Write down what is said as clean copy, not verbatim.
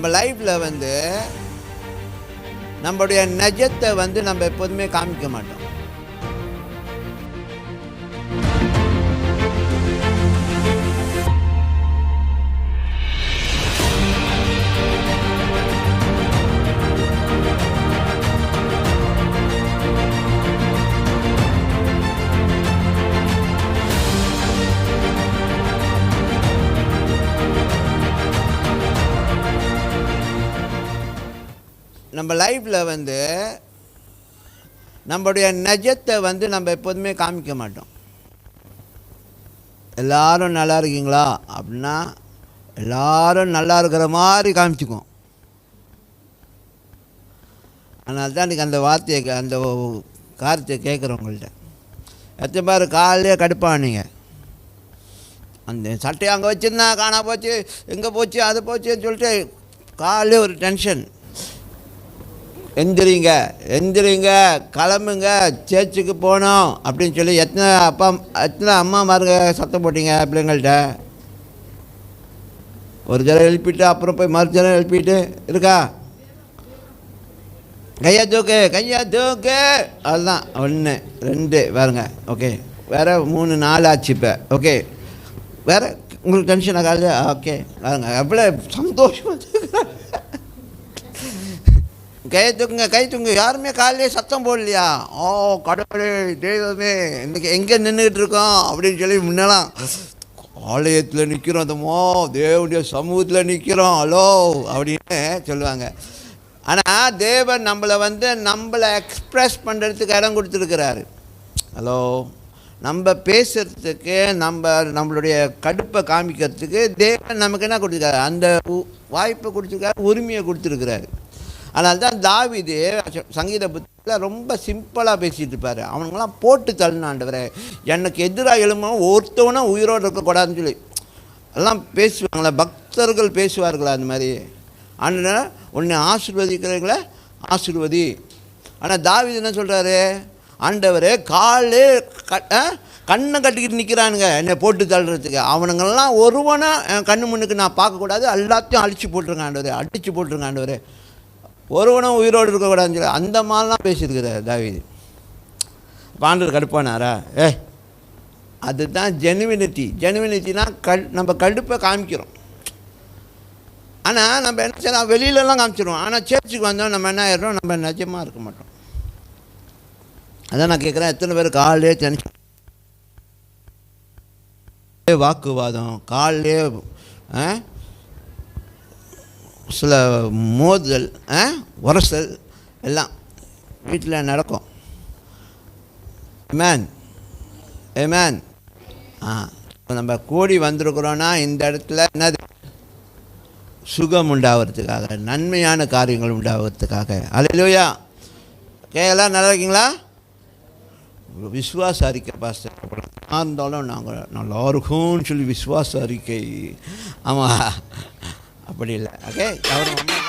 நம்ம லைஃப்பில் நம்மளுடைய நிஜத்தை நம்ம எப்போதுமே காமிக்க மாட்டோம். நம்ம லைஃப்பில் நம்மளுடைய நிஜத்தை நம்ம எப்போதுமே காமிக்க மாட்டோம். எல்லோரும் நல்லா இருக்கீங்களா அப்படின்னா எல்லோரும் நல்லா இருக்கிற மாதிரி காமிச்சிக்குவோம். அதனால தான் இன்றைக்கி அந்த வார்த்தையை அந்த காரியத்தை கேட்குறவங்கள்ட்ட எத்தனை பேர் காலையிலே கடுப்பானீங்க. அந்த சட்டையை அங்கே வச்சுருந்தா காணா போச்சு, எங்கே போச்சு, அது போச்சுன்னு சொல்லிட்டு காலையிலே ஒரு டென்ஷன். எந்திரிங்க கிளம்புங்க, சேர்ச்சுக்கு போனோம் அப்படின்னு சொல்லி எத்தனை அம்மாமாருங்க சத்தம் போட்டிங்க பிள்ளைங்கள்ட்ட. ஒரு தடவை எழுப்பிட்டு அப்புறம் போய் மறு தடவை எழுப்பிட்டு இருக்கா, கையா தூக்கு அதுதான் 1 2 வேறுங்க. ஓகே, வேறு 3 4 ஆச்சு இப்போ. ஓகே, வேறு உங்களுக்கு டென்ஷன் ஆகாது. ஓகே வேறுங்க, எவ்வளோ சந்தோஷமாக கை தூங்க. யாருமே காலையிலே சத்தம் போடலையா? ஓ கடவுளே தெய்வமே, இன்றைக்கி எங்கே நின்றுக்கிட்டு இருக்கோம் அப்படின்னு சொல்லி முன்னெல்லாம் ஆலயத்தில் நிற்கிறோம், அதமோ தேவனுடைய சமூகத்தில் நிற்கிறோம் ஹலோ அப்படின்னு சொல்லுவாங்க. ஆனால் தேவன் நம்மளை எக்ஸ்ப்ரெஸ் பண்ணுறதுக்கு இடம் கொடுத்துருக்கிறாரு. ஹலோ, நம்ம பேசுகிறதுக்கு நம்மளுடைய கடுப்பை காமிக்கிறதுக்கு தேவன் நமக்கு என்ன கொடுத்துருக்காரு? அந்த வாய்ப்பை கொடுத்துருக்காரு, உரிமையை கொடுத்துருக்கிறாரு. அதனால தான் தாவீது சங்கீத புத்தகத்தில் ரொம்ப சிம்பிளாக பேசிகிட்டு இருப்பார். அவனுங்களாம் போட்டு தள்ளினாண்டவரே, எனக்கு எதிராக எழும்பவும் ஒருத்தவனும் உயிரோடு இருக்கக்கூடாதுன்னு சொல்லி எல்லாம் பேசுவாங்களே, பக்தர்கள் பேசுவார்களா அந்த மாதிரி. ஆனால் உன்னை ஆசீர்வதிக்கிறவங்கள ஆசீர்வதி. ஆனால் தாவீது என்ன சொல்கிறாரு? ஆண்டவரே காலே கண்ணை கட்டிக்கிட்டு நிற்கிறானுங்க என்னை போட்டு தள்ளுறதுக்கு, அவனுங்கள்லாம் ஒருவனை கண்ணு முன்னுக்கு நான் பார்க்கக்கூடாது, எல்லாத்தையும் அடித்து போட்டுருங்க ஆண்டவரே, ஒருவனும் உயிரோடு இருக்கக்கூடாதுன்னு சொல்லி அந்த மாதிரிலாம் பேசியிருக்கிறார் தாவீது. ஆண்டவர் கடுப்பானாரா? அதுதான் ஜெனுவினிட்டினா நம்ம கடுப்பை காமிக்கிறோம். ஆனால் நம்ம என்ன செய்யலாம், வெளியிலலாம் காமிச்சிடுவோம். ஆனால் சேர்ச்சுக்கு வந்தோம் நம்ம என்ன ஆயிடுறோம், நம்ம நிஜமாக இருக்க மாட்டோம். அதான் நான் கேட்குறேன், எத்தனை பேர் காலையே டென்ஷன், வாக்குவாதம், காலையே சில மோதல், உரசல் எல்லாம் வீட்டில் நடக்கும். ஏமேன் நம்ம கூடி வந்திருக்கிறோன்னா இந்த இடத்துல என்னது சுகம் உண்டாகிறதுக்காக, நன்மையான காரியங்கள் உண்டாகிறதுக்காக. அல்லேலூயா. எல்லாம் நல்லா இருக்கீங்களா? விசுவாச அறிக்கை பாஸ்டர் இருந்தாலும் நாங்கள் நல்லா இருக்கும்னு சொல்லி விசுவாச அறிக்கை. ஆமாம், அப்படி இல்லை. ஓகே, அவரும்